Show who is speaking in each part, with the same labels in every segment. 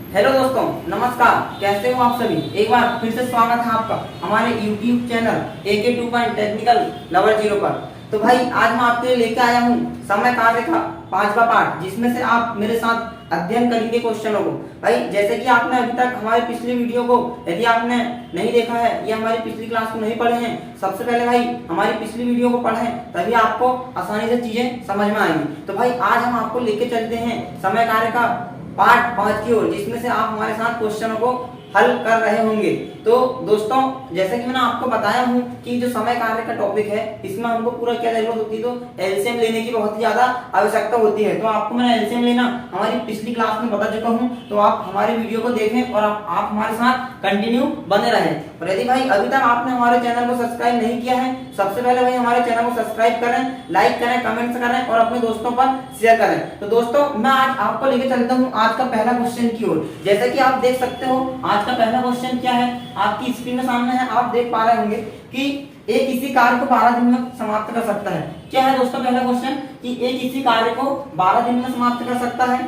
Speaker 1: Hello दोस्तों, नमस्कार। कैसे हो आप सभी। एक बार फिर से स्वागत है आपका हमारे YouTube channel AK 2 technical lover 0 पर। तो भाई आज मैं आपके लिए लेके आया हूँ समय कार्य का 5वां पार्ट, जिसमें से आप मेरे साथ अध्ययन करेंगे क्वेश्चनों को। भाई जैसे कि आपने अभी तक हमारी पिछली वीडियो को यदि आपने नहीं देखा है या हमारी पिछली क्लास को नहीं पढ़े हैं, सबसे पहले भाई हमारी पिछली वीडियो को पढ़ें, तभी आपको आसानी से चीजें समझ में आएंगी। तो भाई आज हम आपको लेके चलते हैं समय कार्य का पार्ट 5 की ओर, जिसमें से आप हमारे साथ क्वेश्चनों को हल कर रहे होंगे। तो दोस्तों, जैसे कि मैंने आपको बताया हूं कि जो समय कार्य का टॉपिक है, इसमें हमको पूरा क्या जरूरत होती है, तो एलसीएम लेने की बहुत ही ज्यादा आवश्यकता होती है। तो आपको मैंने एलसीएम लेना हमारी पिछली क्लास में बता चुका हूं, तो आप हमारी वीडियो को देखें और आप हमारे साथ कंटिन्यू बने रहें। और यदि भाई अभी तक आपने हमारे चैनल को सब्सक्राइब नहीं किया है, सबसे पहले भाई हमारे चैनल को सब्सक्राइब करें, लाइक करें, कमेंट्स करें और अपने दोस्तों पर शेयर करें। तो दोस्तों, मैं आज आपको लेके चलता हूं आज का पहला क्वेश्चन की ओर। जैसे कि आप देख सकते हो आज का पहला क्वेश्चन क्या है, आपकी स्क्रीन में सामने है, आप देख पा रहे होंगे कि एक किसी कार्य को 12 दिन में समाप्त कर सकता है। क्या है दोस्तों पहला क्वेश्चन, कि एक किसी कार्य को 12 दिन में समाप्त कर सकता है,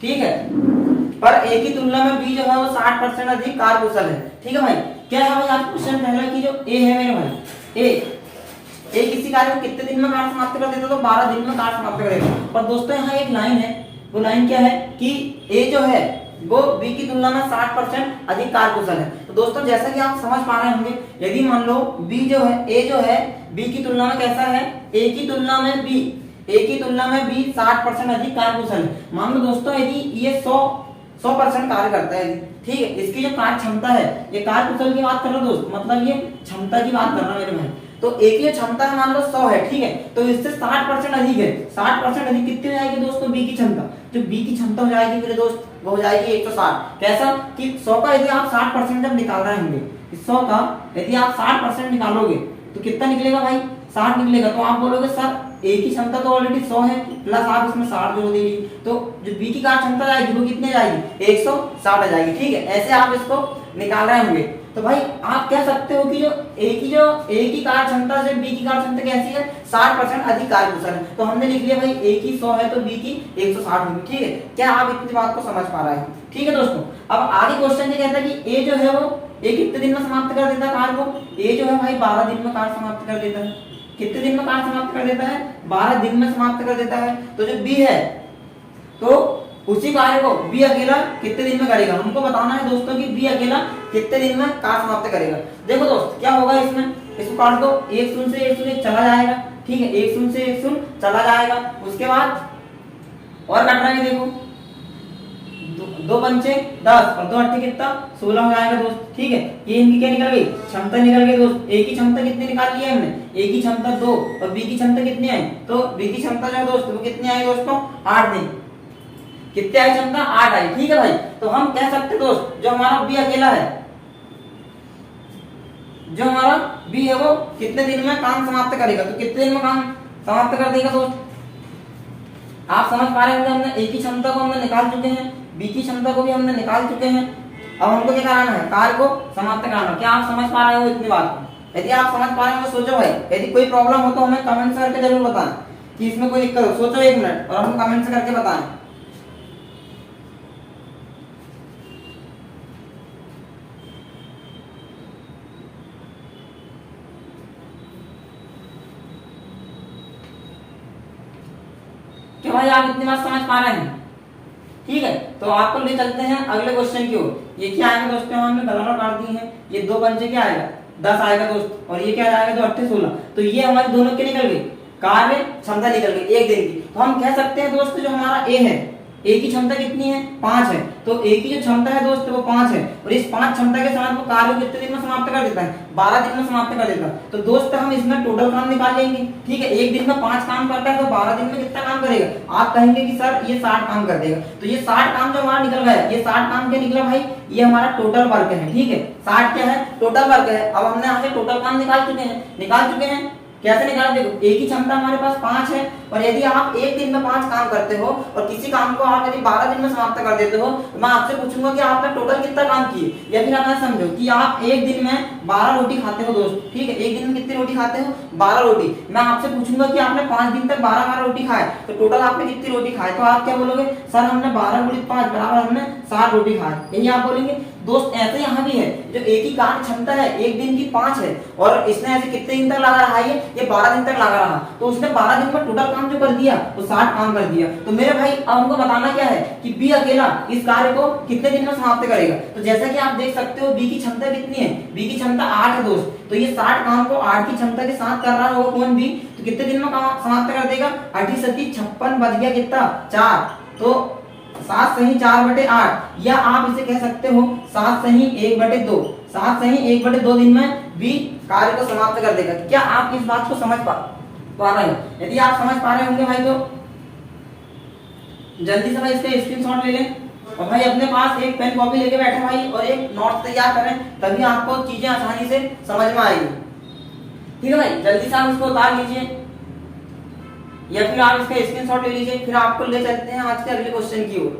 Speaker 1: ठीक है, पर ए की तुलना में बी जो है वो 60% अधिक कार्यकुशल है। ठीक है भाई, क्या है भाई आज क्वेश्चन पहला की जो ए है मेरे भाई, ए किसी कार्य को कितने दिन में कार्य समाप्त कर देता, तो 12 दिन में कार्य समाप्त करेगा। पर दोस्तों यहाँ एक लाइन है, वो लाइन क्या है कि ए जो है वो बी की तुलना में 60% अधिक कार्यकुशल है। तो दोस्तों जैसा कि आप समझ पा रहे होंगे, यदि मान लो बी जो है ए जो है बी की तुलना में कैसा है, ए की तुलना में बी 60% अधिक कार्यकुशल है। मान लो दोस्तों यदि ये 100% कार्य करता है, ठीक है, इसकी जो कार्य क्षमता है, ये कार्यकुशल की बात कर रहा हूं दोस्त, मतलब ये क्षमता की बात कर रहा हूं मेरे भाई। तो एक ही क्षमता है मान लो 100 है, ठीक है, तो इससे 60% अधिक है। 60% अधिक कितनी हो जाएगी दोस्तों, बी की क्षमता। जो बी की क्षमता हो जाएगी मेरे दोस्त, वो हो जाएगी 160। कैसा कि 100 का यदि आप 60% जब निकाल रहे होंगे, 100 का यदि आप 60% निकालोगे तो कितना निकलेगा भाई, 60 निकलेगा। तो आप बोलोगे सर ए की क्षमता तो ऑलरेडी 100 है, प्लस आप इसमें 60 जोड़ देंगे, तो जो बी की कार्य क्षमता जाएगी वो कितने जाएगी, 160 आ जाएगी। ठीक है, ऐसे आप इसको निकाल रहे होंगे। तो भाई आप कह सकते हो कि जो ए की कार्य क्षमता से बी की कार्य क्षमता कैसी है, 60% अधिक कार्यकुशल है। तो हमने लिख लिया भाई ए की 100 है तो बी की 160 होगी। ठीक है, क्या आप इतनी बात को समझ पा रहे हैं। ठीक है दोस्तों, अब आगे क्वेश्चन ये कहता है कि ए जो है वो ए कितने दिन में समाप्त कर देता है कार्य को, ए जो है भाई 12 दिन में कार्य समाप्त कर देता है। कितने दिन में कार्य समाप्त कर देता है, 12 दिन में समाप्त कर देता है। तो जो बी है तो उसी कार्य को बी अकेला कितने दिन में करेगा, हमको बताना है दोस्तों कि बी अकेला कितने दिन में कार्य समाप्त करेगा। देखो दोस्त क्या होगा इसमें, इसको काट दो, 1 शून्य से 1 शून्य चला जाएगा, ठीक है, 1 शून्य से 1 शून्य चला जाएगा। उसके बाद और कट रहा है, देखो 2 पंचे 10 और 2 अट्ठे कितना 16 हो जाएगा दोस्त। ठीक है, ये इनकी क्या निकल गई, क्षमता निकल गई दोस्त। ए की क्षमता कितनी निकाल ली है हमने, ए की क्षमता 2 और बी की क्षमता कितनी आई, तो बी की क्षमता जो है दोस्त वो कितनी आई दोस्तों, 8 दिन। कितनी आई क्षमता, 8 आई। ठीक है भाई, तो हम कह सकते दोस्त जो हमारा बी अकेला है, जो हमारा बी है वो कितने दिन में काम समाप्त करेगा, तो कितने दिन में काम समाप्त कर देगा दोस्त। आप समझ पा रहे होंगे, हमने ए की क्षमता को हमने निकाल चुके हैं, बी की क्षमता को भी हमने निकाल चुके हैं। अब हमको क्या कराना है, कार्य को समाप्त कराना। क्या आप समझ पा रहे हो इतनी बात को। यदि आप समझ पा रहे हो तो सोचो भाई, यदि कोई प्रॉब्लम हो तो हमें कमेंट करके जरूर बताएं कि इसमें कोई दिक्कत हो। सोचो 1 मिनट और हम कमेंट करके बताएं। क्या भाई आप इतनी बात समझ पा रहे हैं। ठीक है, तो आपको ले चलते हैं अगले क्वेश्चन की ओर। ये क्या आएगा दोस्तों, हमने गणना काट दी है, ये 2 पंचे क्या आएगा 10 आएगा दोस्त, और ये क्या आएगा 2 अट्ठे 16। तो ये हमारे दोनों के निकल गई, कार्य क्षमता निकल गई 1 दिन की। तो हम कह सकते हैं दोस्त जो हमारा ए है, ए की क्षमता कितनी है, 5 है, तो ए की जो क्षमता है दोस्त वो 5 है, और इस 5 क्षमता के साथ वो कार्य को कितने दिन में समाप्त कर देता है, 12 दिन में समाप्त कर देता है। तो दोस्त हम इसमें टोटल काम निकाल लेंगे। ठीक है, एक दिन में 5 काम करता है तो 12 दिन में कितना काम करेगा। आप कहेंगे कि सर ये 60 काम कर देगा, तो ये 60 काम जो हमारा निकल गया, ये 60 काम क्या निकला भाई, ये हमारा टोटल वर्क है। ठीक है, 60 क्या है, टोटल वर्क है। अब हमने यहाँ से टोटल काम निकाल चुके हैं, कैसे निकाला, देखो एक ही क्षमता हमारे पास 5 है और यदि आप एक दिन में 5 काम करते हो और किसी काम को आप यदि 12 दिन में समाप्त कर देते हो तो मैं आपसे पूछूंगा कि आपने टोटल कितना काम किए, या फिर आप समझो कि आप एक दिन में 12 रोटी खाते हो दोस्त, ठीक है, एक दिन में कितनी रोटी खाते हो, 12 रोटी। मैं आपसे पूछूंगा कि आपने 5 दिन तक 12 रोटी खाए तो टोटल आपने कितनी रोटी खाए, तो आप क्या बोलोगे, सर हमने 12 × 5 बराबर हमने 60 रोटी खाए, यही आप बोलेंगे। दोस्त ऐसे यहाँ भी है, जो एक ही कार्य क्षमता है एक दिन की 5 है और इसने ऐसे कितने दिन तक लगा रहा है, ये 12 दिन तक लगा रहा, तो उसने 12 दिन में टोटल काम जो कर दिया वो 60 काम कर दिया। तो मेरे भाई अब हमको बताना क्या है कि बी अकेला इस कार्य को कितने दिन में समाप्त करेगा। तो जैसा कि आप देख सकते हो बी की क्षमता कितनी है, बी की क्षमता 8 है दोस्त, तो ये 60 काम को 8 की क्षमता के साथ कर रहा होगा कौन, बी, तो कितने दिन में समाप्त कर देगा, 8 × 7 = 56, बच गया कितना 4, तो 7 सही 4/8, या आप इसे कह सकते हो 7 सही 1/2, 7 सही 1/2 दिन में बी कार्य को समाप्त कर देगा। क्या आप इस बात को समझ पा रहे हैं? यदि आप समझ पा रहे होंगे भाई तो जल्दी से भाई इसका स्क्रीनशॉट ले लें और भाई अपने पास एक पेन कॉपी लेके बैठे भाई और एक नोट तैयार करें, तभी आपको चीजें आसानी से समझ में आएगी। ठीक है भाई, जल्दी से आप इसको उतार लीजिए या फिर आप इसका स्क्रीनशॉट ले लीजिए, फिर आपको ले चलते हैं आज के अगले क्वेश्चन की ओर।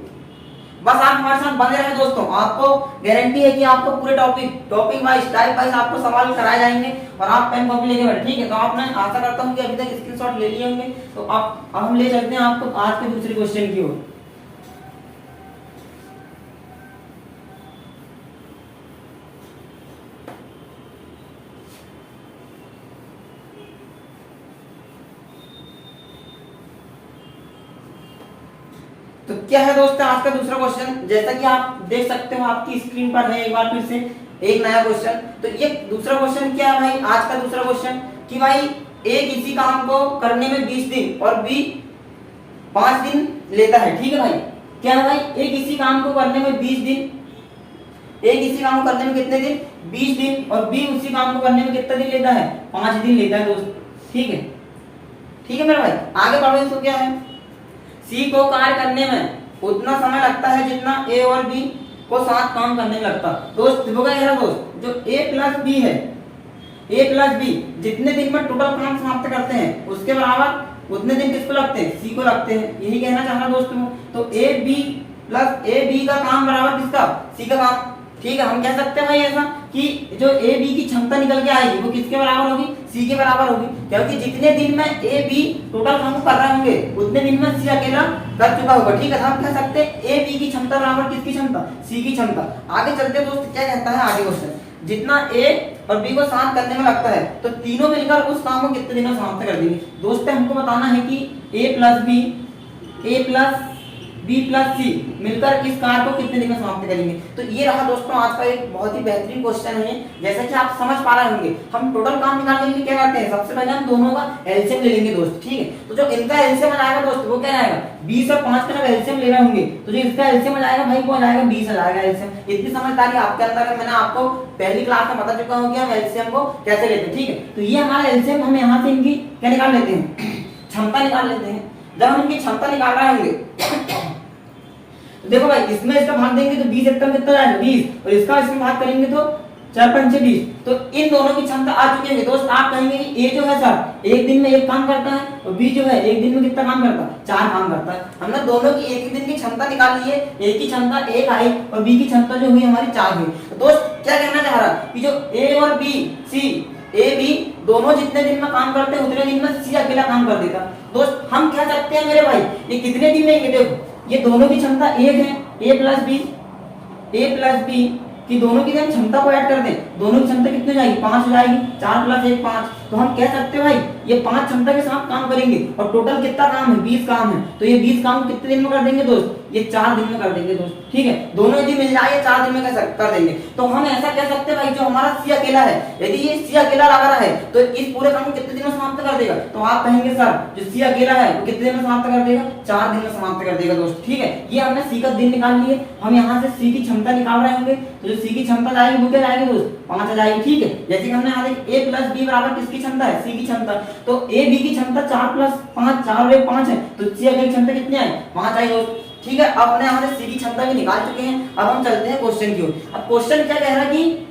Speaker 1: बस आप हमारे साथ बने रहे दोस्तों, आपको गारंटी है कि आपको पूरे टॉपिक वाइज टाइप वाइज आपको सवाल कराए जाएंगे और आप पेन कॉपी लेके बैठे, ठीक है। तो आपने आशा करता हूं कि अभी तक स्क्रीनशॉट ले लिए होंगे, तो अब हम ले चलते हैं आपको आज के दूसरे क्वेश्चन की ओर। तो क्या है दोस्तों आज का दूसरा क्वेश्चन, जैसा कि आप देख सकते हो आपकी स्क्रीन पर है, एक बार फिर से एक नया क्वेश्चन। तो ये दूसरा क्वेश्चन क्या है भाई, आज का दूसरा क्वेश्चन कि भाई ए किसी काम को करने में 20 दिन और बी 5 दिन लेता है, ठीक है भाई। क्या है भाई, ए किसी काम को करने में 20 दिन, ए किसी काम को करने में कितने दिन, 20 दिन, और बी उसी काम को करने में कितने दिन लेता है, 5 दिन लेता है दोस्त, ठीक है। ठीक है मेरे भाई, आगे बढ़ो। इसको क्या है, सी को कार्य करने में उतना समय लगता है जितना ए और बी को साथ काम करने में लगता है। दोस्त देखोगे यार दोस्त, जो ए प्लस बी है, ए प्लस बी जितने दिन में टोटल काम समाप्त करते हैं उसके बराबर उतने दिन किसको लगते हैं, सी को लगते हैं, यही कहना चाह रहा दोस्तों। तो A B plus A B का काम बराबर किसका, सी का काम, ठीक है। हम कह सकते हैं भाई ऐसा कि जो ए बी की क्षमता निकल के आएगी वो किसके बराबर होगी, सी के बराबर होगी, क्योंकि जितने दिन में ए बी टोटल काम कर रहे होंगे उतने दिन में सी अकेला कर चुका होगा, ठीक है। हम कह सकते हैं ए बी की क्षमता बराबर किसकी क्षमता, सी की क्षमता। आगे चलते दोस्त, क्या कहता है आगे क्वेश्चन, जितना ए और बी को साथ करने में लगता है तो तीनों मिलकर उस काम को कितने दिन में समाप्त कर देंगे। दोस्तों हमको बताना है कि ए प्लस बी प्लस सी मिलकर इस कार्य को कितने दिन में समाप्त करेंगे। तो ये रहा दोस्तों आज का एक बहुत ही बेहतरीन क्वेश्चन है। जैसा कि आप समझ पा रहे होंगे, हम टोटल काम निकालने के लिए क्या करते हैं, सबसे पहले हम दोनों का एलसीएम ले लेंगे दोस्त, ठीक है। तो जो इनका एलसीएम आएगा दोस्त वो क्या आएगा, 20 और 5 का एलसीएम ले रहे होंगे, तो जो इसका एलसीएम आएगा भाई वो आएगा 20 आ जाएगा एलसीएम। इतनी समझदारी आपके अंदर है, मैंने आपको पहली क्लास में बता चुका हूं कि हम एलसीएम को कैसे लेते हैं, ठीक है। तो ये हमारा एलसीएम, हम यहाँ से इनकी क्या निकाल लेते हैं, क्षमता निकाल लेते हैं। जब हम इनकी क्षमता निकाल रहे होंगे तो देखो भाई, इसमें इसका भाग देंगे तो 20 एकदम कितना जाएगा 20, और इसका इसमें भाग करेंगे तो 4 5 20। तो इन दोनों की क्षमता आ चुकी है दोस्त। आप कहेंगे कि ए जो है सर एक दिन में एक काम करता है और बी जो है एक दिन में कितना काम करता है, 4 काम करता है। हमने दोनों की एक ही दिन की क्षमता निकाल ली है, ए की क्षमता 1 आई और बी की क्षमता जो हुई हमारी 4 हुई। तो दोस्त क्या कहना चाह रहा है कि जो ए और बी सी ए बी दोनों जितने दिन में काम करते हैं उतने दिन में सी अकेला काम कर देता। दोस्त हम कह सकते हैं मेरे भाई ये कितने दिन में, देखो ये दोनों की क्षमता 1 है, ए प्लस बी कि दोनों की हम क्षमता को ऐड कर दें, दोनों की क्षमता कितनी हो जाएगी, 5 हो जाएगी, 4 + 1 5। तो हम कह सकते हैं भाई ये 5 क्षमता के साथ काम करेंगे और टोटल कितना काम है, 20 काम है। तो ये 20 काम कितने दिन में कर देंगे दोस्त, ये 4 दिन में कर देंगे दोस्त, ठीक है। दोनों यदि मिल जाए 4 दिन में कर देंगे। तो हम ऐसा कह सकते हैं भाई जो हमारा सी अकेला है, यदि ये सी अकेला लगा रहा है तो इस पूरे काम को कितने दिन में समाप्त कर देगा। तो आप कहेंगे सर जो सी अकेला है वो कितने दिन में समाप्त कर देगा, 4 दिन में समाप्त कर देगा दोस्त, ठीक है। ये हमने सी का दिन निकाल लिए, हम यहाँ से सी की क्षमता निकाल रहे होंगे, तो जो सी की क्षमता जाएगी वो क्या जाएगी दोस्त, 5 आ जाएगी, ठीक है। जैसे कि हमने यहाँ ए प्लस बी बराबर किसकी क्षमता है, सी की क्षमता। तो ए बी की क्षमता 4 + 5 4 और 1 5 है, तो सी की क्षमता कितनी आई, 5 आई दोस्त, ठीक है। अब हमने यहाँ से सी की क्षमता भी निकाल चुके हैं। अब हम चलते हैं क्वेश्चन की ओर। अब क्वेश्चन क्या कह रहा है कि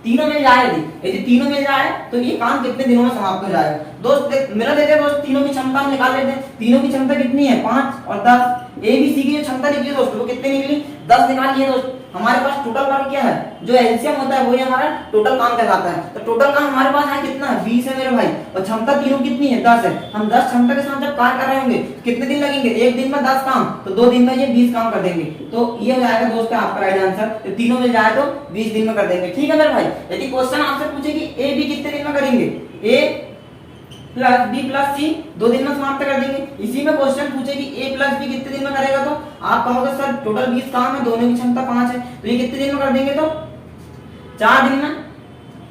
Speaker 1: तीनों मिल जाए, यदि तीनों मिल जाए तो ये काम कितने दिनों में समाप्त हो जाएगा। दोस्त मिला देते हैं दोस्त, तीनों की क्षमता हम निकाल लेते हैं। तीनों की क्षमता कितनी है, 5 और 10। ए बी सी की जो क्षमता निकली दोस्त वो कितनी निकली, 10 निकाल लिए दोस्त। हमारे पास टोटल काम क्या है, जो एलसीएम होता है वही हमारा टोटल काम कहलाता है। तो टोटल काम हमारे पास है कितना, 20 है मेरे भाई, और क्षमता तीनों कितनी है, 10 है। हम 10 क्षमता के साथ जब कार्य कर रहे होंगे कितने दिन लगेंगे, एक दिन में 10 काम, तो 2 दिन में ये 20 काम कर देंगे। तो ये हो जाएगा दोस्त आपका राइट आंसर। तो तीनों मिल जाए तो 20 दिन में कर देंगे। ठीक है मेरे भाई। यदि क्वेश्चन आपसे पूछे कि ए बी कितने दिन में करेंगे, ए प्लस बी प्लस सी 2 दिन में समाप्त कर देंगे। इसी में क्वेश्चन पूछे कि ए प्लस बी कितने दिन में करेगा, तो आप कहोगे सर टोटल 20 काम है, दोनों की क्षमता 5 है, तो ये कितने दिन में कर देंगे, तो 4 दिन में,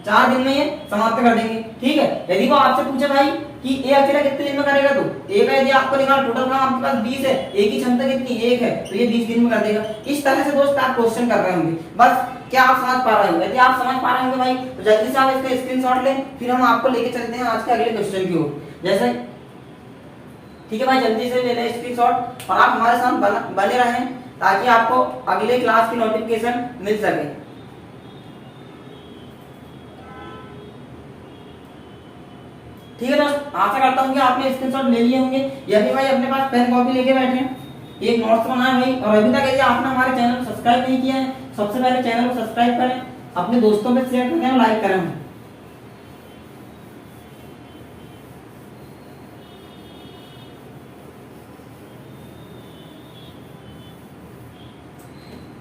Speaker 1: 4 दिन में ये समाप्त कर देंगे। ठीक है। यदि वो आपसे पूछे भाई कि ए अकेला कितने दिन में करेगा, तो ए का यदि आपको निकाल, टोटल काम आपके पास 20 है, ए की क्षमता कितनी 1 है, तो ये 20 दिन में कर देगा। इस तरह से दोस्त आप क्वेश्चन कर रहे होंगे। बस क्या आप समझ पा रहे हो? यदि आप समझ पा रहे होंगे भाई तो जल्दी से आप इसका स्क्रीनशॉट लें, फिर हम आपको लेके चलते हैं आज के अगले क्वेश्चन की ओर। जैसे ठीक है भाई, जल्दी से ले लें स्क्रीनशॉट और आप हमारे साथ बने रहें ताकि आपको अगले क्लास की नोटिफिकेशन मिल सके। ठीक है दोस्त, आशा करता हूँ कि आपने स्क्रीनशॉट ले लिए होंगे, या फिर भाई अपने पास पेन कॉपी लेके बैठे हैं, एक नोट्स बनाए भाई। और अभी तक यदि आपने हमारे चैनल को सब्सक्राइब नहीं किया है, सबसे पहले चैनल को सब्सक्राइब करें, अपने दोस्तों में शेयर करें और लाइक करें।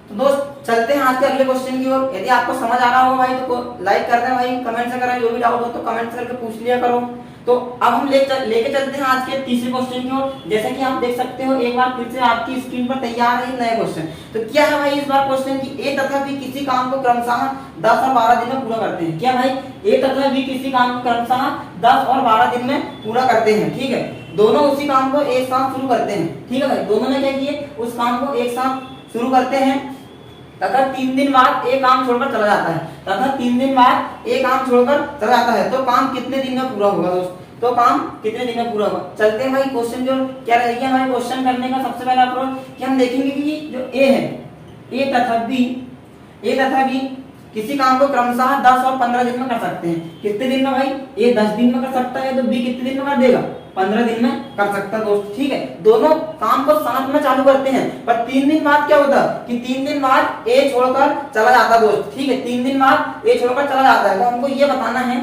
Speaker 1: तो दोस्त चलते हैं आज के अगले क्वेश्चन की ओर। यदि आपको समझ आ रहा हो भाई तो लाइक कर दें भाई, कमेंट से करें, जो भी डाउट हो तो कमेंट करके पूछ लिया करो। तो अब हम लेके चलते हैं आज के तीसरे क्वेश्चन की ओर। जैसा कि आप देख सकते हो, एक बार फिर से आपकी स्क्रीन पर तैयार है नए क्वेश्चन। तो क्या है भाई इस बार क्वेश्चन की, ए तथा बी किसी काम को क्रमशः 10 और 12 दिन में पूरा करते हैं। क्या भाई, ए तथा बी किसी काम को क्रमशः 10 और 12 दिन में पूरा करते हैं। ठीक है, दोनों उसी काम को एक साथ शुरू करते हैं। ठीक है भाई, दोनों ने क्या किए, उस काम को एक साथ शुरू करते हैं तथा 3 दिन बाद एक काम छोड़कर चला जाता है, तथा 3 दिन बाद एक काम छोड़कर चला जाता है, तो काम कितने दिन में पूरा होगा दोस्त, तो काम कितने दिन में पूरा होगा। चलते हैं भाई क्वेश्चन जो क्या रहेगी हमारे क्वेश्चन करने का सबसे पहला अप्रोच कि हम देखेंगे कि जो ए है, ए तथा बी किसी काम को क्रमशः 10 और 15 दिन में कर सकते हैं। कितने दिन में भाई, ए 10 दिन में कर सकता है, तो बी कितने दिन में कर देगा, 15 दिन में कर सकता है दोस्त। ठीक है, दोनों काम को साथ में चालू करते हैं, पर 3 दिन बाद क्या होता है कि 3 दिन बाद ए छोड़कर चला जाता है दोस्त। ठीक है, 3 दिन बाद ए छोड़कर चला जाता है, तो हमको ये बताना है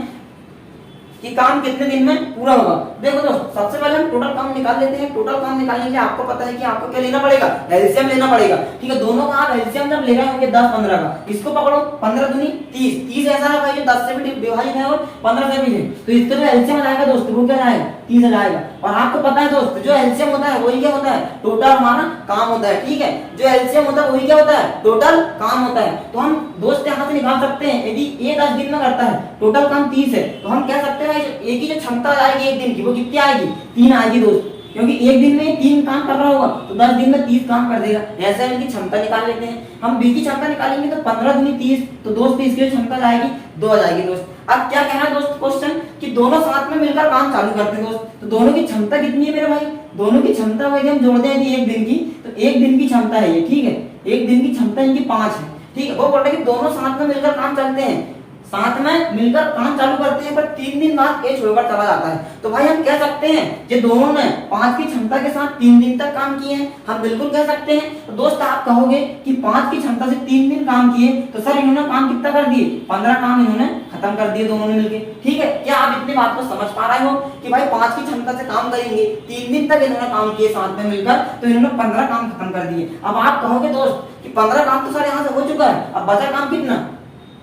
Speaker 1: कि काम कितने दिन में पूरा होगा। देखो दोस्त, सबसे पहले हम टोटल काम निकाल लेते हैं। टोटल काम निकालने के लिए आपको पता है कि आपको क्या लेना पड़ेगा, एलसीएम लेना पड़ेगा। ठीक है, दोनों का आप एलसीएम जब ले रहे होंगे 10 15 का, इसको पकड़ो, 15 दूनी 30, 30 ऐसा है भाई जो 10 से भी विभाजित है और 15 से भी है, तो इसका जो एलसीएम आ जाएगा दोस्त वो क्या आएगा, 30 आ जाएगा। और आपको पता है दोस्त, जो एलसीएम होता है वही क्या होता है, टोटल हमारा काम होता है। ठीक है, जो एलसीएम होता है वही क्या होता है, टोटल काम होता है। तो हम दोस्त यहाँ से निकाल सकते हैं, यदि ए 10 दिन में करता है, टोटल काम 30 है, तो हम कह सकते हैं ए की जो क्षमता आएगी एक दिन की वो कितनी आएगी, 3 आएगी दोस्त, क्योंकि एक दिन में 3 काम कर रहा होगा तो 10 दिन में 30 काम कर देगा। ऐसे इनकी क्षमता निकाल लेते हैं। हम बी की क्षमता निकालेंगे तो 15 दूनी 30, तो दोस्त इसकी क्षमता जाएगी 2 आ जाएगी दोस्त। अब क्या कह रहा है दोस्त क्वेश्चन कि दोनों साथ में मिलकर काम चालू करते हैं दोस्त, तो दोनों की क्षमता कितनी है मेरे भाई, दोनों की क्षमता वही हम जोड़ते हैं एक दिन की, तो एक दिन की क्षमता है ये। ठीक है, एक दिन की क्षमता इनकी 5 है। ठीक है, वो बोल रहे हैं कि दोनों साथ में मिलकर काम चलते हैं, साथ में मिलकर काम चालू करते हैं, पर 3 दिन बाद ए छोड़कर चला जाता है। तो भाई हम कह सकते हैं ये दोनों ने 5 की क्षमता के साथ 3 दिन तक काम किए हैं, हम बिल्कुल कह सकते हैं। तो दोस्त आप कहोगे कि 5 की क्षमता से 3 दिन काम किए, तो सर इन्होंने काम कितना कर दिए, 15 काम इन्होंने खत्म कर दिए दोनों ने मिलकर। ठीक है, क्या आप इतनी बात को समझ पा रहे हो कि भाई 5 की क्षमता से काम करेंगे, 3 दिन तक इन्होंने काम किए साथ में मिलकर, तो इन्होंने 15 काम खत्म कर दिए। अब आप कहोगे दोस्त कि 15 काम तो सर यहाँ से हो चुका है, अब बचा काम कितना,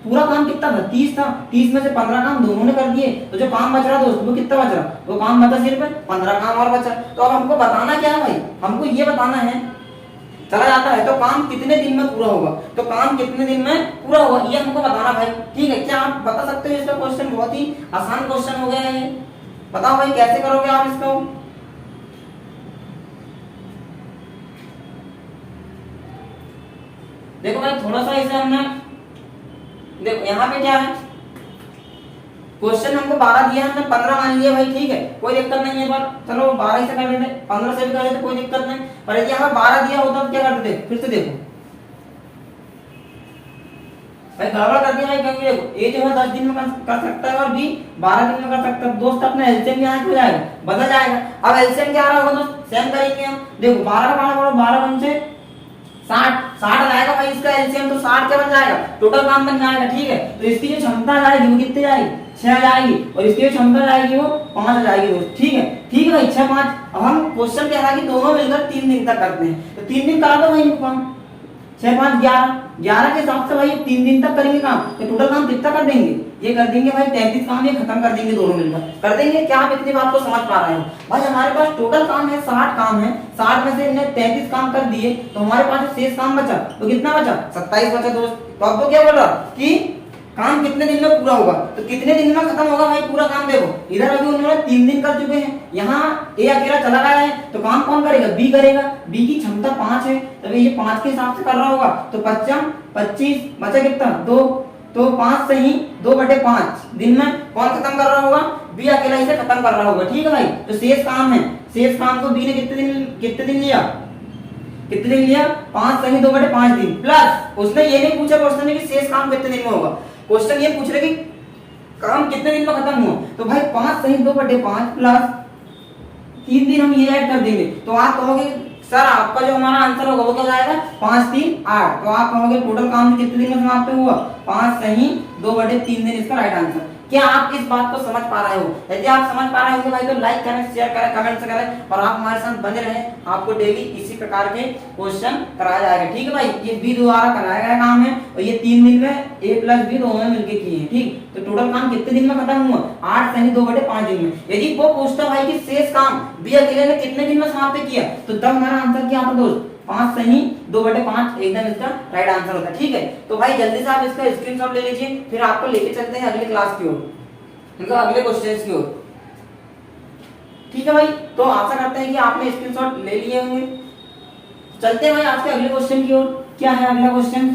Speaker 1: पूरा काम कितना था, 30 था, 30 में से 15 काम दोनों ने कर दिए, तो जो काम बच रहा दोस्त वो कितना बच रहा, वो काम बचा सिर्फ 15 काम और बचा। तो अब हमको बताना क्या है भाई, हमको ये बताना है चला जाता है तो काम कितने दिन में पूरा होगा, तो काम कितने दिन में पूरा होगा ये हमको बताना भाई। ठीक है, क्या आप बता सकते हो इसका क्वेश्चन, बहुत ही आसान क्वेश्चन हो गया है ये, बताओ भाई कैसे करोगे आप इसको। देखो भाई थोड़ा सा इसे हमने, देखो यहाँ पे क्या है, क्वेश्चन हमको 12 दिया, हमने 15 मान लिया भाई। ठीक है, कोई दिक्कत नहीं है, पर चलो 12 से कर लेते, 15 से भी कर लेते, कोई दिक्कत नहीं। पर यदि यहाँ 12 दिया होता तो क्या करते थे, फिर से देखो, भाई गड़बड़ कर दिया भाई, क्योंकि देखो ए जो है 10 दिन में कर सकता है और बी 12 दिन में कर सकता है। दोस्त अपना एलसीएम यहाँ हो जाएगा, बदल जाएगा। अब एलसीएम क्या आ रहा होगा दोस्त, सेम करेंगे हम। देखो 12 का 12 बन से 60 आएगा भाई इसका एलसीएम, तो 60 क्या बन जाएगा, टोटल काम बन जाएगा। ठीक है, तो इसकी जो क्षमता जाएगी वो कितनी जाएगी, 6 जाएगी, और इसकी जो क्षमता जाएगी वो 5 जाएगी दोस्त। ठीक है भाई, 6 5। अब हम क्वेश्चन कह रहा है कि दोनों मिलकर 3 दिन तक करते हैं, तो 3 दिन करा दो भाई इनको काम। 6 5 11 के हिसाब से भाई 3 दिन तक करेंगे काम, तो टोटल काम कितना कर देंगे, ये कर देंगे भाई 33 काम, ये खत्म कर देंगे दोनों मिलकर कर देंगे। क्या आप इतनी बात को समझ पा रहे हो भाई? हमारे पास टोटल काम है 60 काम है, 60 में से इन्होंने 33 काम कर दिए, तो हमारे पास जो शेष काम बचा तो कितना बचा, 27 बचा दोस्त। तो आपको क्या बोल रहा कि काम कितने दिन में पूरा होगा, तो कितने दिन में खत्म होगा भाई पूरा काम। देखो इधर अभी उन्होंने 3 दिन कर चुके हैं, यहाँ ए अकेला चला गया है, तो काम कौन करेगा, बी करेगा। बी की क्षमता 5 है, तो ये 5 के हिसाब से कर रहा होगा, तो 25 बचा कितना 2, तो 5 से ही 2/5 दिन में कौन खत्म कर रहा होगा, बी अकेला इसे खत्म कर रहा होगा। ठीक है भाई, तो शेष काम है, शेष काम को बी ने कितने दिन लिया, 5 सही 2/5 दिन। प्लस उसने ये नहीं पूछा क्वेश्चन में कि शेष काम कितने दिन में होगा, क्वेश्चन ये पूछ रहे कि काम कितने दिन में खत्म हुआ, तो भाई 5 सही 2/5 प्लस 3 दिन हम ये ऐड कर देंगे, तो आप कहोगे सर आपका जो हमारा आंसर होगा वो क्या जाएगा 5 3 8। तो आप कहोगे टोटल काम कितने दिन में समाप्त हुआ, 5 सही 2/3 दिन इसका राइट आंसर। क्या आप इस बात को समझ पा रहे हो? यदि आप समझ पा रहे हो भाई तो लाइक करें, शेयर करें, कमेंट करें, और आप हमारे साथ बने रहें। आपको डेली इसी प्रकार के क्वेश्चन कराया जाएगा। ठीक है भाई, ये बी द्वारा कराया गया काम है, और ये 3 दिन में ए प्लस बी दोनों मिलकर किए हैं। ठीक, तो टोटल काम कितने दिन में खत्म हुआ, 8 सही 2/5 दिन में। यदि वो पूछता भाई कि शेष काम बी अकेले ने कितने दिन में समाप्त किया, तो तब हमारा आंसर क्या आता दोस्त, 5 सही 2/5 एकदम इसका राइट आंसर होता है। ठीक है, तो भाई जल्दी से आप इसका स्क्रीनशॉट ले लीजिए, फिर आपको लेके चलते हैं अगली क्लास की ओर, मतलब अगले क्वेश्चंस की ओर। ठीक है भाई, तो आशा करते हैं कि आपने स्क्रीनशॉट ले लिए होंगे। चलते हैं भाई आज के अगले क्वेश्चन की ओर। क्या है अगला क्वेश्चन,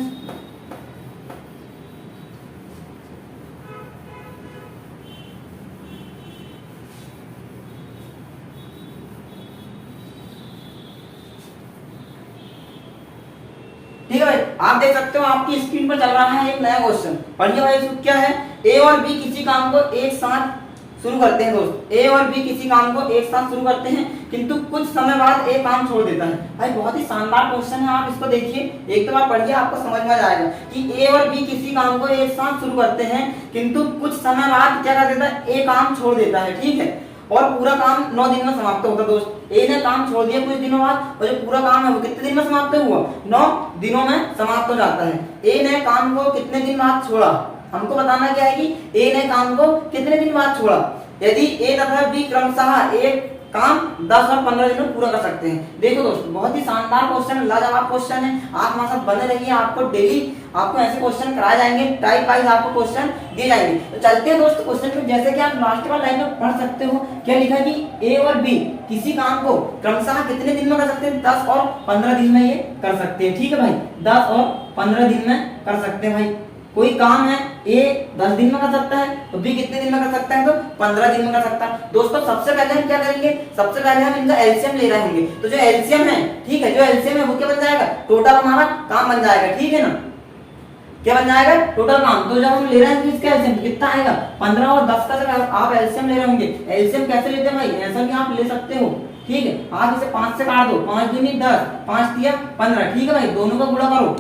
Speaker 1: ठीक है भाई, आप देख सकते हो आपकी स्क्रीन पर चल रहा है एक नया क्वेश्चन। पढ़िए भाई, इसको क्या है, ए और बी किसी काम को एक साथ शुरू करते हैं दोस्त। ए और बी किसी काम को एक साथ शुरू करते हैं, किंतु कुछ समय बाद ए काम छोड़ देता है। भाई बहुत ही शानदार क्वेश्चन है, आप इसको देखिए, एक बार पढ़िए, आपको समझ में आ जाएगा कि ए और बी किसी काम को एक साथ शुरू करते हैं, किंतु कुछ समय बाद क्या कर देता है, ए काम छोड़ देता है। ठीक है, और पूरा काम 9 दिन में समाप्त होता है दोस्त। ए ने काम छोड़ दिया कुछ दिनों बाद, और जो पूरा काम है वो कितने दिन में समाप्त हुआ, 9 दिनों में समाप्त हो जाता है। ए ने काम को कितने दिन बाद छोड़ा, हमको बताना क्या है कि ए ने काम को कितने दिन बाद छोड़ा। यदि ए तथा बी क्रमशः एक काम 10 और 15 दिन में पूरा कर सकते हैं। देखो दोस्तों, बहुत ही शानदार क्वेश्चन, लाजवाब क्वेश्चन है। आप हमारे साथ बने रहिए, आपको डेली आपको ऐसे क्वेश्चन कराए जाएंगे, टाइप वाइज आपको क्वेश्चन दिए जाएंगे। तो चलते हैं दोस्तों क्वेश्चन में, जैसे कि आप लास्ट वाला लाइन में पढ़ सकते हो, क्या लिखा है कि ए और बी किसी काम को क्रमशः कितने दिन में कर सकते हैं, 10 और 15 दिन में ये कर सकते हैं। ठीक है भाई, 10 और 15 दिन में कर सकते हैं। भाई कोई काम है ए 10 दिन में कर सकता है, तो बी कितने दिन में कर सकता है, तो 15 दिन में कर सकता है। दोस्तों सबसे पहले हम क्या करेंगे, सबसे पहले हम इनका एलसीएम ले रहे होंगे। तो जो एलसीएम है, ठीक है, जो एलसीएम है वो क्या बन जाएगा, टोटल हमारा काम बन जाएगा। ठीक है ना, क्या बन जाएगा, टोटल काम। तो जब हम ले रहे हैं इसका एलसीएम कितना आएगा, 15 और 10 का जब आप एलसीएम ले रहे होंगे, एलसीएम कैसे लेते हैं भाई, ऐसा भी आप ले सकते हो। ठीक है, आप इसे 5 से काट दो, 5 दूनी 10, 5 तिया 15। ठीक है भाई, दोनों का गुणा करो,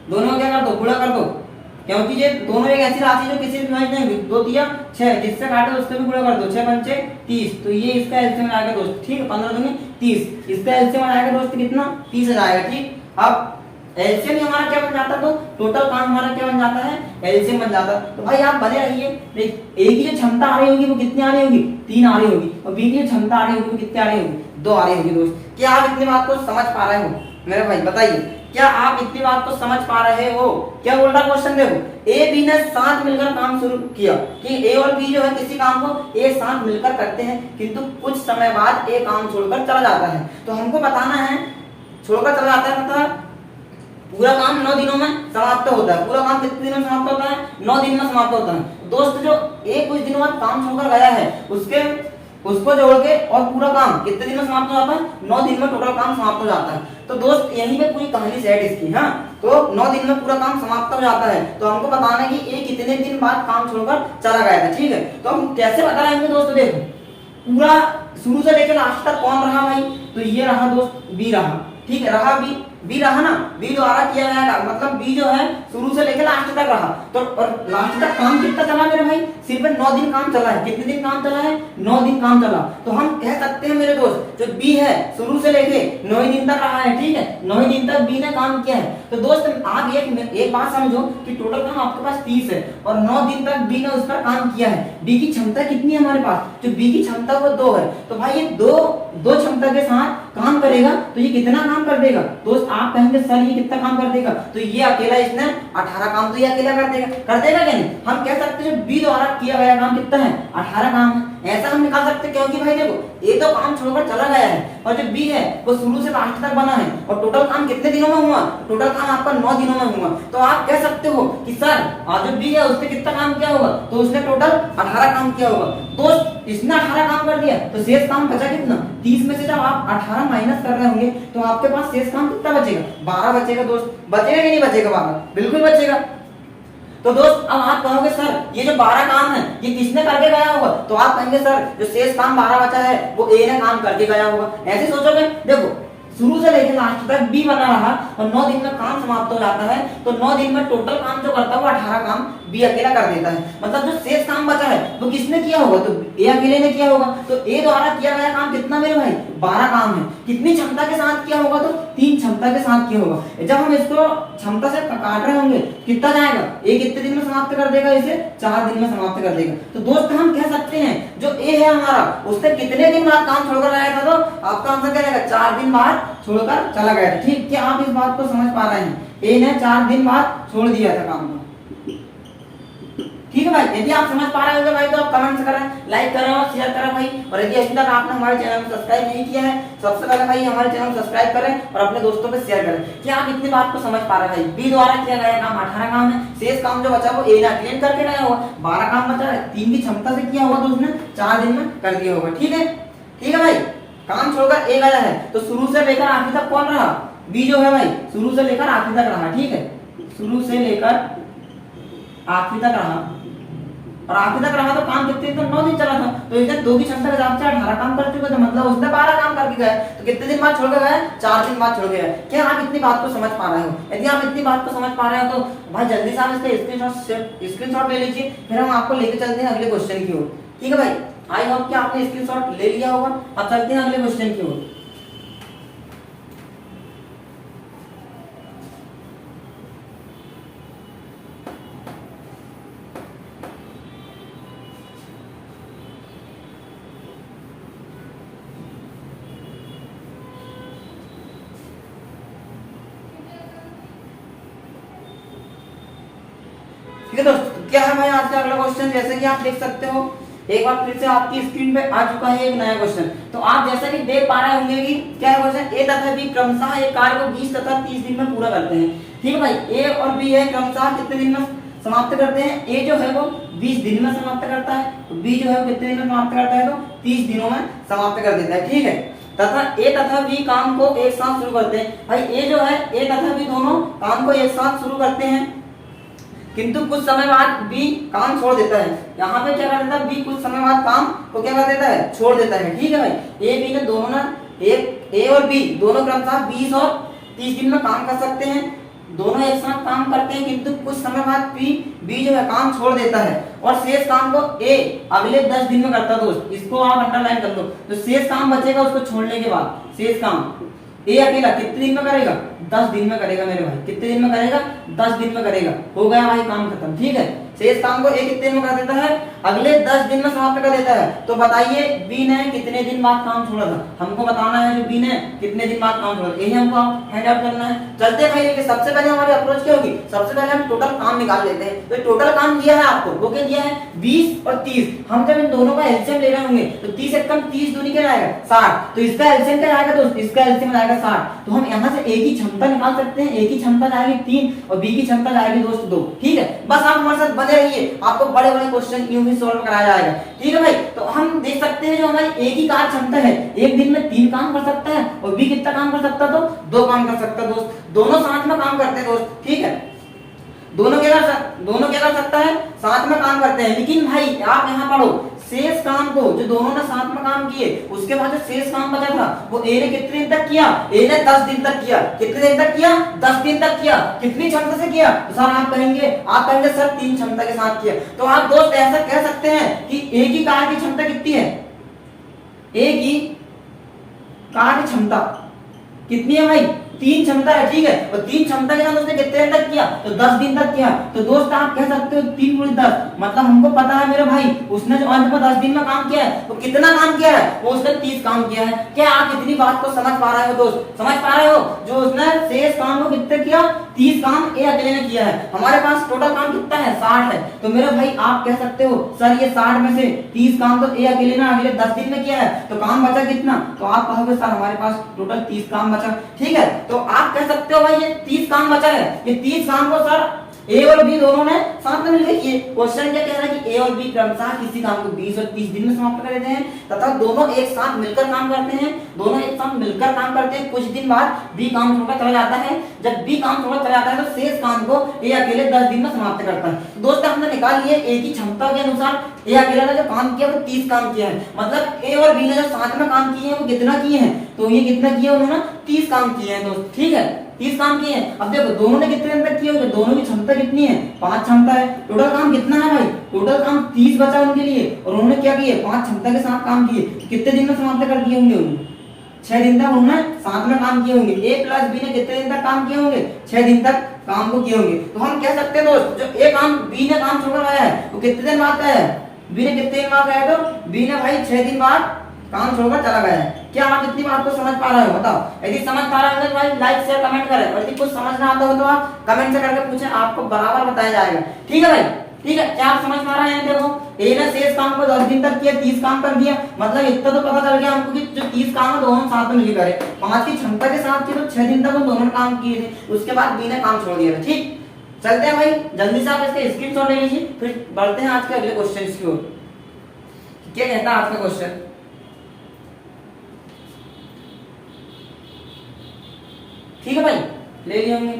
Speaker 1: दोनों क्या कर दो, गुणा कर दो, क्योंकि ये दोनों एक ऐसी राशि जो किसी भी मैच नहीं, 2 तिया 6, जिससे काटो उससे भी गुणा कर दो, 6 पंचे 30। तो ये इसका एलसीएम आएगा दोस्त। ठीक है, 15 दूनी 30, इसका एलसीएम आएगा दोस्त कितना, 30 आ जाएगा। ठीक, अब एलसीएम हमारा क्या बन जाता है, तो टोटल काम हमारा क्या बन जाता है, एलसीएम बन जाता है। तो भाई आप बने रहिए, ए की जो क्षमता आ रही होगी वो कितनी आ रही होगी, 3 आ रही होगी, और बी की जो क्षमता आ रही होगी वो कितनी आ रही होगी, 2 आ रही होगी। दोस्त क्या आप इतनी बात को समझ पा रहे हो मेरे भाई, बताइए क्या आप इतनी बात को समझ पा रहे हो। क्या बोल रहा क्वेश्चन, देखो ए बी ने साथ मिलकर काम शुरू किया, कि ए और बी जो है किसी काम को एक साथ मिलकर करते हैं, किंतु कुछ समय बाद ए काम छोड़कर चला जाता है। तो हमको बताना है, छोड़कर चला जाता है मतलब पूरा काम 9 दिनों में समाप्त होता है। पूरा काम कितने दिनों में समाप्त होता है, 9 दिन में समाप्त होता है। दोस्त जो एक कुछ दिनों बाद काम छोड़कर गया है, उसको जोड़ के और पूरा काम कितने दिन में समाप्त हो जाता है, 9 दिन में टोटल काम समाप्त हो जाता है। तो दोस्त यहीं पे पूरी कहानी सेट इसकी। हाँ, तो 9 दिन में पूरा काम समाप्त हो जाता है। तो हमको बताना है कि ये कितने दिन बाद काम छोड़कर चला गया था, ठीक है। तो हम कैसे बता रहे हैं दोस्तों, देखो पूरा शुरू से लेकर लास्ट तक कौन रहा भाई, तो ये रहा दोस्त बी रहा, ठीक है, रहा बी रहा ना, बी द्वारा किया गया मतलब बी जो है शुरू से लेकर लास्ट तक रहा। तो और लास्ट तक काम कितना चला मेरे भाई, सिर्फ 9 दिन काम चला है। कितने दिन काम चला है, 9 दिन काम चला। तो हम कह सकते हैं मेरे दोस्त जो बी है शुरू से लेके 9 दिन तक रहा है, ठीक है, 9 दिन तक बी ने काम किया है। तो दोस्त आप एक बात समझो कि टोटल काम आपके पास 30 है और 9 दिन तक बी ने उस पर काम किया है। बी की क्षमता कितनी है हमारे पास, जो बी की क्षमता वो 2 है। तो भाई ये दो क्षमता के साथ काम करेगा तो ये कितना काम कर देगा दोस्त, आप कहेंगे सर ये कितना काम कर देगा, तो ये अकेला इसने 18 काम तो ये अकेला कर देगा क्या नहीं। हम कह सकते हैं बी द्वारा किया गया काम कितना है, 18 काम है। ऐसा हम निकाल सकते हैं क्योंकि भाई देखो ये तो काम छोड़कर चला गया है और जो बी है वो शुरू से लास्ट तक बना है और टोटल काम कितने दिनों में हुआ, टोटल काम आपका 9 दिनों में हुआ। तो आप कह सकते हो कि सर जो बी है उसने कितना काम किया होगा, तो उसने टोटल 18 काम किया होगा। दोस्त इसने 18 काम कर दिया तो शेष काम बचा कितना, 30 में से जब आप 18 माइनस कर रहे होंगे तो आपके पास शेष काम कितना बचेगा, 12 बचेगा। दोस्त बचेगा कि नहीं बचेगा, 12 बिल्कुल बचेगा। तो दोस्त अब आप कहोगे सर ये जो 12 काम है ये किसने करके गया होगा, तो आप कहेंगे सर जो शेष काम 12 बचा है वो ए ने काम करके गया होगा। ऐसे सोचोगे, देखो शुरू से लेकर लास्ट तक बी बना रहा और 9 दिन में काम समाप्त हो जाता है। तो 9 दिन में टोटल काम जो करता है वो 18 काम बी अकेला कर देता है। मतलब जो शेष काम बचा है वो किसने किया होगा, तो ए अकेले ने किया होगा। तो ए द्वारा किया गया काम कितना मेरे भाई, 12 काम है। कितनी क्षमता के साथ किया होगा, तो 3 क्षमता के साथ किया होगा। जब हम इसको क्षमता से काट रहे होंगे कितना जाएगा, ए कितने दिन में समाप्त कर देगा, इसे 4 दिन में समाप्त कर देगा। तो दोस्त हम कह सकते हैं जो ए है हमारा उसने कितने दिन बाद काम छोड़कर आया था, तो आपका आंसर क्या रहेगा, 4 दिन बाद छोड़कर चला गया था। ठीक, क्या आप इस बात को समझ पा रहे हैं, ए ने 4 दिन बाद छोड़ दिया था काम को। ठीक है भाई, यदि आप समझ पा रहे होंगे भाई तो आप कमेंट करें, लाइक करें और शेयर करें भाई। और यदि अभी तक आपने हमारे चैनल को सब्सक्राइब नहीं किया है, सबसे पहले भाई हमारे चैनल को सब्सक्राइब करें और अपने दोस्तों पे शेयर करें। क्या आप इतनी बात को समझ पा रहे हैं भाई, बी द्वारा किया गया काम 18 काम है, शेष काम जो बचा वो ए ने क्लेम करके गया होगा, 12 काम बचा है, 3 की क्षमता से किया होगा तो उसने 4 दिन में कर दिया होगा। ठीक है भाई, काम छोड़कर ए गया है तो शुरू से लेकर आखिर तक कौन रहा, बी जो है भाई शुरू से लेकर आखिर तक रहा। ठीक है, शुरू से लेकर आखिर तक रहा और आखिर तक रहा तो काम कितने दिन, 9 दिन चला था। तो इधर 2 की क्षमता के हिसाब से 18 काम कर चुका था, मतलब उसने 12 काम करके गया। तो कितने दिन बाद छोड़ के गया, 4 दिन बाद छोड़ गया। क्या आप इतनी बात को समझ पा रहे हो? यदि आप इतनी बात को समझ पा रहे हो तो भाई जल्दी से आप इसका स्क्रीनशॉट ले लीजिए, फिर हम आपको लेके चलते हैं अगले क्वेश्चन की ओर। ठीक है भाई, आई होप कि आपने स्क्रीनशॉट ले लिया होगा। अब चलते हैं अगले क्वेश्चन की ओर। ठीक है दोस्तों, क्या है भाई आज का अगला क्वेश्चन, जैसे कि आप देख सकते हो एक बार फिर से आपकी स्क्रीन पे आ चुका है एक नया क्वेश्चन। तो आप जैसा कि देख पा रहे होंगे कि क्या है क्वेश्चन, ए तथा बी क्रमशः एक कार्य को 20 तथा 30 दिन में पूरा करते हैं। ठीक है भाई, ए और बी है क्रमशः कितने दिन में समाप्त करते हैं, ए जो है वो 20 दिन में समाप्त करता है, बी जो है वो कितने दिन में समाप्त करता है, तो 30 दिनों में समाप्त कर देता है। ठीक है, तथा ए तथा बी काम को एक साथ शुरू करते हैं। भाई ए जो है, ए तथा बी दोनों काम को एक साथ शुरू करते हैं, किंतु कुछ समय बाद बी काम छोड़ देता है। यहाँ पे क्या कर देता है, बी कुछ समय बाद काम को क्या कर देता है, छोड़ देता है। ठीक है भाई, ए बी ने दोनों ना ए और बी दोनों क्रमशः 20 और 30 दिन में काम कर सकते हैं, दोनों एक साथ काम करते हैं, किंतु कुछ समय बाद बी जो है काम छोड़ देता है और शेष काम को ए अगले 10 दिन में करता है। दोस्त इसको आप अंडरलाइन कर लो, तो शेष काम बचेगा उसको छोड़ने के बाद, शेष काम ए अकेला कितने दिन में करेगा, 10 दिन में करेगा मेरे भाई। कितने दिन में करेगा, 10 दिन में करेगा। हो गया भाई काम खत्म। ठीक है, शेष काम को ए कितने दिन में कर देता है, अगले 10 दिन में समाप्त कर देता है। तो बताइए बी ने कितने दिन बाद काम छोड़ा था, हमको बताना है जो बी ने कितने दिन बाद काम छोड़ा, यही हमको फाइंड आउट करना है। चलते भाई, लेकिन सबसे पहले हमारी अप्रोच क्या होगी, सबसे पहले हम टोटल काम निकाल लेते हैं। तो टोटल काम दिया है आपको, वो क्या दिया है, 20 और 30। हम जब इन दोनों का एलसीएम ले रहे होंगे तो 30 एक कम 30 दूनी क्या आएगा, 60। तो इसका एलसीएम क्या आएगा दोस्त, इसका एलसीएम आएगा 60। तो हम यहाँ से ए की क्षमता निकाल सकते हैं, ए की क्षमता जाएगी 3 और बी की क्षमता जाएगी दोस्त 2। ठीक है, बस आप हमारे साथ बने रहिए, आपको बड़े बड़े क्वेश्चन यूं ही सॉल्व कराया जाएगा। ठीक है भाई, तो हम देख सकते हैं जो हमारी ए की कार्य क्षमता है, एक दिन में 3 काम कर सकता है और बी कितना काम कर सकता है, तो 2 काम कर सकता है। दोस्त दोनों साथ में काम काम करते हैं दोस्त, ठीक है। दोनों क्या कर सकता है, साथ में काम करते हैं। लेकिन भाई आप यहाँ पढ़ो, शेष काम को जो दोनों ने साथ में काम किए, उसके बाद जो शेष काम बचा था वो ए ने कितने दिन तक किया, ए ने 10 दिन तक किया। कितने दिन तक किया, 10 दिन तक किया। कितनी क्षमता से किया, तो सर आप कहेंगे सर 3 क्षमता के साथ किया। तो आप दोस्त ऐसा कह सकते हैं कि ए की कार की क्षमता कितनी है, ए की कार की क्षमता कितनी है भाई, 3 क्षमता है, ठीक है। और 3 क्षमता के साथ उसने कितने दिन तक किया, तो 10 दिन तक किया। तो दोस्त आप कह सकते हो 3 × 10, मतलब हमको पता है मेरे भाई उसने जो अंत में 10 दिन में काम किया है, वो कितना काम किया है, वो उसने 30 काम किया है। क्या आप इतनी बात को समझ पा रहे हो दोस्त, समझ पा रहे हो? जो उसने शेष काम को कितने किया, 30 काम ए अकेले ने किया है। हमारे पास टोटल काम कितना है, 60 है। तो मेरे भाई आप कह सकते हो सर ये 60 में से 30 काम तो ए अकेले ने अगले 10 दिन में किया है, तो काम बचा कितना, तो आप कहोगे सर हमारे पास टोटल 30 काम बचा, ठीक है। तो आप कह सकते हो भाई ये 30 काम बचा है, ये 30 काम को सर ए और बी दोनों ने साथ में मिलकर किए। क्वेश्चन क्या कह रहा है कि ए और बी क्रमशः किसी काम को 20 और 30 दिन में समाप्त कर देते हैं तथा दोनों एक साथ मिलकर काम करते हैं। दोनों एक साथ मिलकर काम करते हैं, कुछ दिन बाद बी काम छोड़कर चला जाता है। जब बी काम छोड़कर चला जाता है तो शेष काम को ए अकेले 10 दिन में समाप्त करता है। तो दोस्त हमने निकाल लिए ए की क्षमता के अनुसार ए अकेले ने जो काम किया वो 30 काम किया है, मतलब ए और बी ने जो साथ में काम किए हैं वो कितना किए हैं, तो ये कितना किया उन्होंने 30 काम किए हैं दोस्त, ठीक है। 30 काम किए हैं। अब देखो दोनों ने कितने दिन तक किए होंगे, दोनों की क्षमता कितनी है, 5 क्षमता है। टोटल काम कितना है भाई, टोटल काम 30 बचा उनके लिए, और उन्होंने क्या किए, 5 क्षमता के साथ काम किए। कितने दिन में समाप्त कर दिए होंगे उन्होंने, 6 दिन तक उन्होंने साथ में काम किए होंगे। ए प्लस बी ने कितने दिन तक काम किए होंगे, 6 दिन तक काम को किए होंगे। तो हम कह सकते हैं दोस्त जो ए काम बी ने काम छोड़कर आया है वो कितने दिन बाद आया है, बी ने कितने दिन बाद आया, तो बी ने भाई 6 दिन बाद काम छोड़कर चला गया है। क्या आप इतनी बात को समझ पा रहे हो, बताओ। यदि समझ पा रहे हो तो भाई लाइक शेयर कमेंट करें, और यदि कुछ समझ ना आता हो तो आप कमेंट से करके पूछें, आपको बराबर बताया जाएगा, ठीक है भाई, ठीक है। क्या आप समझ पा रहे हैं? देखो ए ने शेष काम को 10 दिन तक किया, 30 काम कर दिया, मतलब इतना तो पता चल गया हमको कि जो 30 काम है दोनों साथ में मिलकर करे। 5 की क्षमता के साथ की तो 6 दिन तक उन दोनों ने काम किए थे, उसके बाद बी ने काम छोड़ दिया था, ठीक। चलते हैं भाई, जल्दी से आप इसके स्क्रीनशॉट ले लीजिए, फिर बढ़ते हैं आज के अगले क्वेश्चन की ओर। क्या कहता है आज का क्वेश्चन, ठीक है भाई, ले लिए होंगे।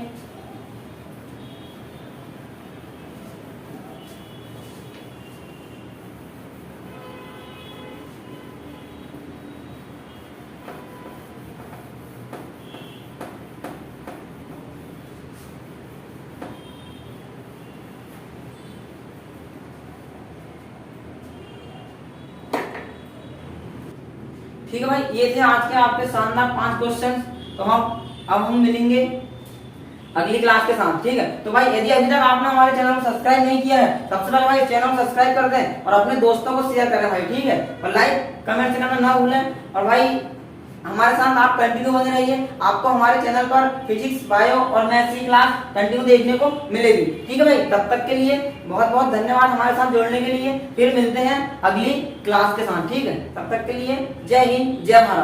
Speaker 1: ठीक है भाई, ये थे आज के आपके शानदार 5 क्वेश्चन। तो अब हम मिलेंगे अगली क्लास के साथ, ठीक है। तो भाई यदि अभी तक आपने हमारे चैनल को सब्सक्राइब नहीं किया है, सबसे पहले भाई चैनल को सब्सक्राइब कर दें और अपने दोस्तों को शेयर करें भाई, ठीक है। और लाइक कमेंट करना ना भूलें। और भाई हमारे साथ आप कंटिन्यू बने रहिए, आपको हमारे चैनल पर फिजिक्स, बायो और मैथ्स की क्लास कंटिन्यू देखने को मिलेगी, ठीक है भाई। तब तक के लिए बहुत बहुत धन्यवाद हमारे साथ जुड़ने के लिए। फिर मिलते हैं अगली क्लास के साथ, ठीक है। तब तक के लिए जय हिंद, जय भारत।